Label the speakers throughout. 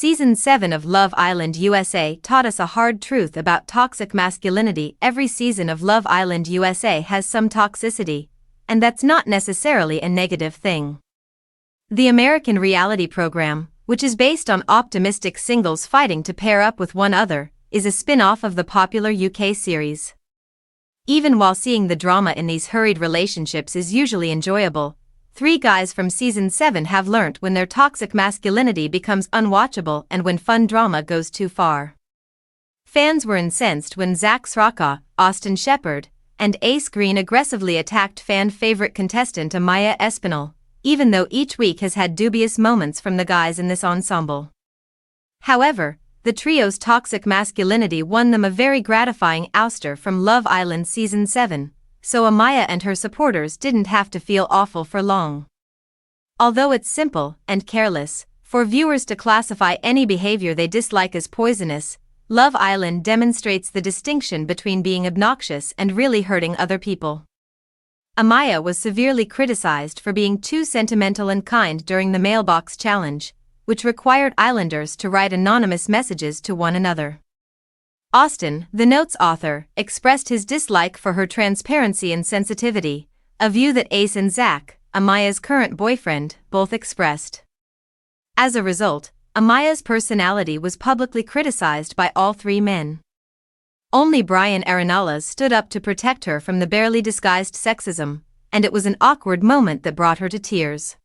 Speaker 1: Season 7 of Love Island USA taught us a hard truth about toxic masculinity. Every season of Love Island USA has some toxicity, and that's not necessarily a negative thing. The American reality program, which is based on optimistic singles fighting to pair up with one another, is a spin-off of the popular UK series. Even while seeing the drama in these hurried relationships is usually enjoyable, 3 guys from Season 7 have learnt when their toxic masculinity becomes unwatchable and when fun drama goes too far. Fans were incensed when Zach Sraka, Austin Shepherd, and Ace Green aggressively attacked fan-favorite contestant Amaya Espinal, even though each week has had dubious moments from the guys in this ensemble. However, the trio's toxic masculinity won them a very gratifying ouster from Love Island Season 7, so Amaya and her supporters didn't have to feel awful for long. Although it's simple and careless for viewers to classify any behavior they dislike as poisonous, Love Island demonstrates the distinction between being obnoxious and really hurting other people. Amaya was severely criticized for being too sentimental and kind during the Mailbox challenge, which required Islanders to write anonymous messages to one another. Austin, the note's author, expressed his dislike for her transparency and sensitivity, a view that Ace and Zach, Amaya's current boyfriend, both expressed. As a result, Amaya's personality was publicly criticized by all 3 men. Only Brian Arenalas stood up to protect her from the barely disguised sexism, and it was an awkward moment that brought her to tears.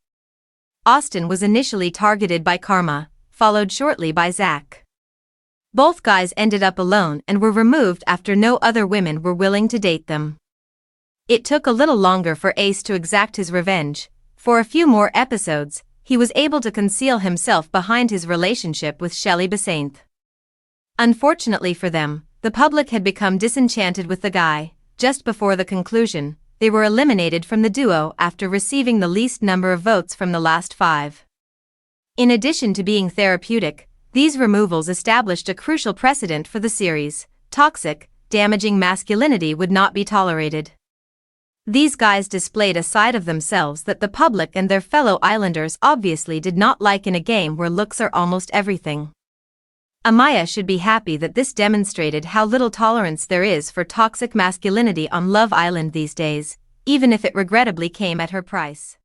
Speaker 1: Austin was initially targeted by Karma, followed shortly by Zach. Both guys ended up alone and were removed after no other women were willing to date them. It took a little longer for Ace to exact his revenge. For a few more episodes, he was able to conceal himself behind his relationship with Shelley Basainth. Unfortunately for them, the public had become disenchanted with the guy. Just before the conclusion, they were eliminated from the duo after receiving the least number of votes from the last 5. In addition to being therapeutic, these removals established a crucial precedent for the series. Toxic, damaging masculinity would not be tolerated. These guys displayed a side of themselves that the public and their fellow Islanders obviously did not like in a game where looks are almost everything. Amaya should be happy that this demonstrated how little tolerance there is for toxic masculinity on Love Island these days, even if it regrettably came at her price.